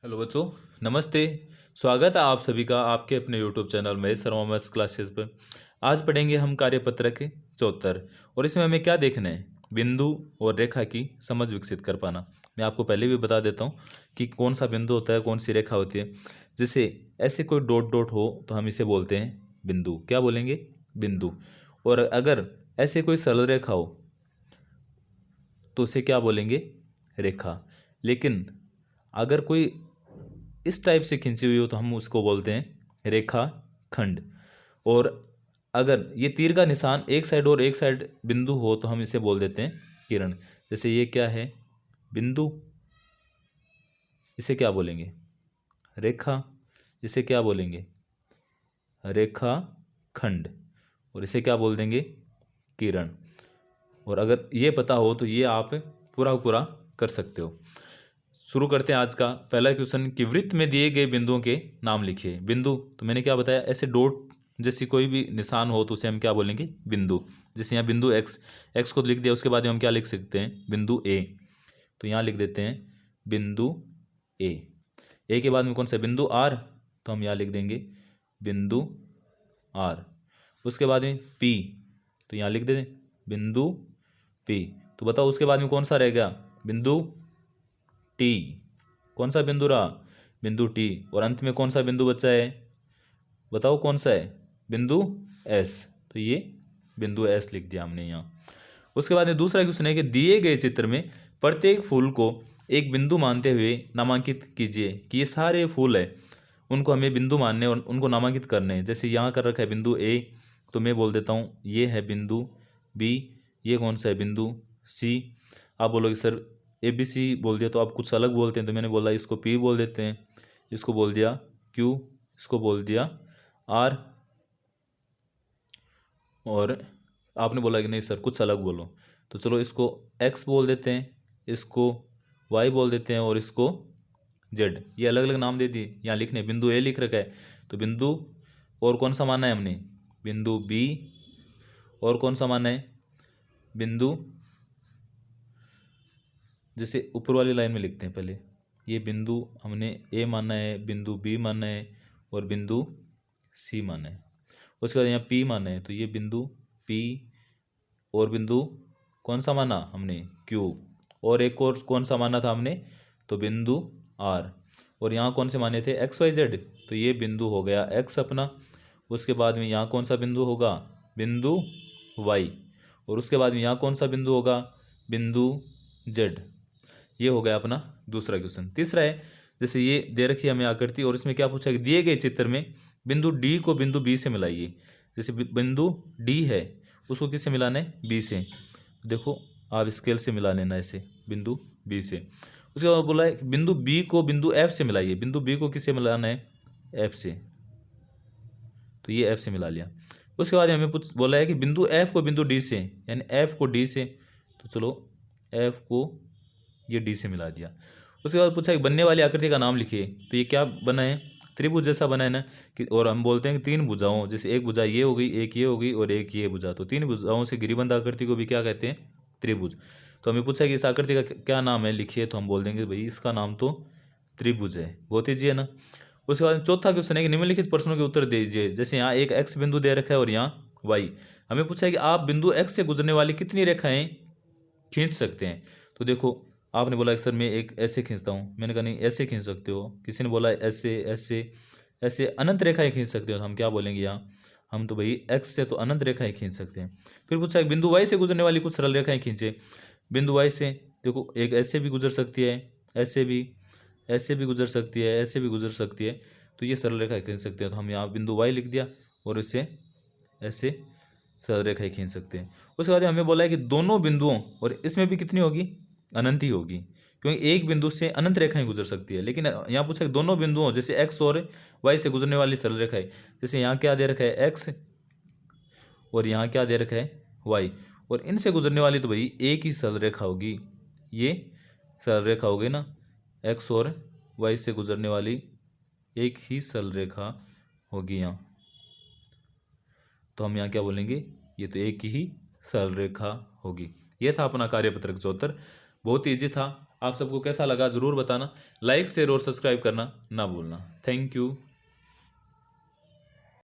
Hello बच्चों, नमस्ते। स्वागत है आप सभी का आपके अपने YouTube channel Mahesh Sharma maths classes पर। आज पढ़ेंगे हम कार्यपत्र के 74 और इसमें हमें क्या देखना है, बिंदु और रेखा की समझ विकसित कर पाना। मैं आपको पहले भी बता देता हूँ कि कौन सा बिंदु होता है, कौन सी रेखा होती है। जैसे ऐसे कोई डॉट डॉट हो तो हम इसे बोलते हैं बिंदु। क्या बोलेंगे? बिंदु। और अगर ऐसे कोई सरल रेखा हो तो उसे क्या बोलेंगे? रेखा। लेकिन अगर कोई इस टाइप से खींची हुई हो तो हम उसको बोलते हैं रेखा खंड। और अगर ये तीर का निशान एक साइड और एक साइड बिंदु हो तो हम इसे बोल देते हैं किरण। जैसे ये क्या है? बिंदु। इसे क्या बोलेंगे? रेखा। इसे क्या बोलेंगे? रेखा खंड। और इसे क्या बोल देंगे? किरण। और अगर ये पता हो तो ये आप पूरा पूरा कर सकते हो। शुरू करते हैं आज का पहला क्वेश्चन कि वृत्त में दिए गए बिंदुओं के नाम लिखिए। बिंदु तो मैंने क्या बताया, ऐसे डॉट जैसी कोई भी निशान हो तो उसे हम क्या बोलेंगे? बिंदु। जैसे यहाँ बिंदु एक्स, एक्स को तो लिख दिया, उसके बाद हम क्या लिख सकते हैं? बिंदु ए। तो यहाँ लिख देते हैं बिंदु ए। ए के बाद में कौन सा? बिंदु आर। तो हम यहाँ लिख देंगे बिंदु आर। उसके बाद में पी, तो यहाँ लिख दें बिंदु पी। तो बताओ उसके बाद में कौन सा रह गया? बिंदु टी। कौन सा बिंदु रहा? बिंदु टी। और अंत में कौन सा बिंदु बचा है? बताओ कौन सा है? बिंदु एस। तो ये बिंदु एस लिख दिया हमने यहाँ। उसके बाद में दूसरा क्वेश्चन है कि दिए गए चित्र में प्रत्येक फूल को एक बिंदु मानते हुए नामांकित कीजिए कि ये सारे फूल है उनको हमें बिंदु मानने और उनको नामांकित करने हैं। जैसे यहाँ कर रखा है बिंदु ए, तो मैं बोल देता हूँ ये है बिंदु बी। ये कौन सा है? बिंदु सी। आप बोलोगे सर ए बी सी बोल दिया तो आप कुछ अलग बोलते हैं, तो मैंने बोला इसको पी बोल देते हैं, इसको बोल दिया क्यू, इसको बोल दिया आर। और आपने बोला कि नहीं सर कुछ अलग बोलो, तो चलो इसको एक्स बोल देते हैं, इसको वाई बोल देते हैं और इसको जेड। ये अलग अलग नाम दे दिए। यहाँ लिखने बिंदु ए लिख रखा है तो बिंदु और कौन सा माना है हमने? बिंदु बी। और कौन सा माना है? बिंदु, जैसे ऊपर वाली लाइन में लिखते हैं पहले, ये बिंदु हमने ए माना है, बिंदु बी माना है और बिंदु सी माना है। उसके बाद यहाँ पी माना है, तो ये बिंदु पी और बिंदु कौन सा माना हमने? क्यू। और एक और कौन सा माना था हमने? तो बिंदु आर। और यहाँ कौन से माने थे? X Y Z. तो ये बिंदु हो गया एक्स अपना। उसके बाद में यहाँ कौन सा बिंदु होगा? बिंदु वाई। और उसके बाद में यहाँ कौन सा बिंदु होगा? बिंदु जेड। ये हो गया अपना दूसरा क्वेश्चन। तीसरा है, जैसे ये दे रखी है हमें आकृति और इसमें क्या पूछा कि दिए गए चित्र में बिंदु डी को बिंदु बी से मिलाइए। जैसे बिंदु डी है उसको किससे मिलाना है? बी से। देखो आप स्केल से मिला लेना ऐसे बिंदु बी से। उसके बाद बोला है कि बिंदु बी को बिंदु एफ से मिलाइए। बिंदु बी को किससे मिलाना है? एफ से। तो ये एफ से मिला लिया। उसके बाद हमें बोला है कि बिंदु एफ को बिंदु डी से, यानी एफ को डी से। तो चलो एफ को ये डी से मिला दिया। उसके बाद पूछा कि बनने वाली आकृति का नाम लिखिए। तो ये क्या बना है? त्रिभुज जैसा बना है ना कि। और हम बोलते हैं कि तीन भुजाओं, जैसे एक भुजा ये हो गई, एक ये हो गई और एक ये भुजा, तो तीन भुजाओं से गिरिबंध आकृति को भी क्या कहते हैं? त्रिभुज। तो हमें पूछा कि इस आकृति का क्या नाम है, लिखिए। तो हम बोल देंगे भाई इसका नाम तो त्रिभुज है। बहुत ईजी है ना। उसके बाद चौथा क्वेश्चन है कि निम्नलिखित प्रश्नों के उत्तर दीजिए। जैसे यहाँ एक एक्स बिंदु दे रखा है और यहाँ वाई। हमें पूछा है कि आप बिंदु एक्स से गुजरने वाली कितनी रेखाएं खींच सकते हैं। तो देखो आपने बोला कि सर मैं एक ऐसे खींचता हूँ, मैंने कहा नहीं ऐसे खींच सकते हो। किसी ने बोला ऐसे ऐसे ऐसे अनंत रेखाएं खींच सकते हो, तो हम क्या बोलेंगे यहाँ? हम तो भाई एक्स से तो अनंत रेखाएं खींच सकते हैं। फिर पूछा है बिंदु वाई से गुजरने वाली कुछ सरल रेखाएं खींचे। बिंदु वाई से देखो एक ऐसे भी गुजर सकती है, ऐसे भी, ऐसे भी गुजर सकती है, ऐसे भी गुजर सकती है। तो ये सरल रेखाएं खींच सकते हैं। तो हम यहाँ बिंदु वाई लिख दिया और इसे ऐसे सरल रेखाएं खींच सकते हैं। उसके बाद हमें बोला है कि दोनों बिंदुओं, और इसमें भी कितनी होगी? अनंत ही होगी, क्योंकि एक बिंदु से अनंत रेखाएं गुजर सकती है। लेकिन यहाँ पूछा कि दोनों बिंदुओं जैसे एक्स और वाई से गुजरने वाली सरल रेखाएं, जैसे यहाँ क्या दे रखा है? एक्स। और यहाँ क्या दे रखा है? वाई। और इनसे गुजरने वाली तो भाई एक ही सरल रेखा होगी, ये सरल रेखा होगी ना। एक्स और वाई से गुजरने वाली एक ही सरल रेखा होगी यहाँ। तो हम यहाँ क्या बोलेंगे? ये तो एक ही सरल रेखा होगी। ये था अपना कार्यपत्रक 74। बहुत ईजी था। आप सबको कैसा लगा ज़रूर बताना। लाइक शेयर और सब्सक्राइब करना ना भूलना। Thank you.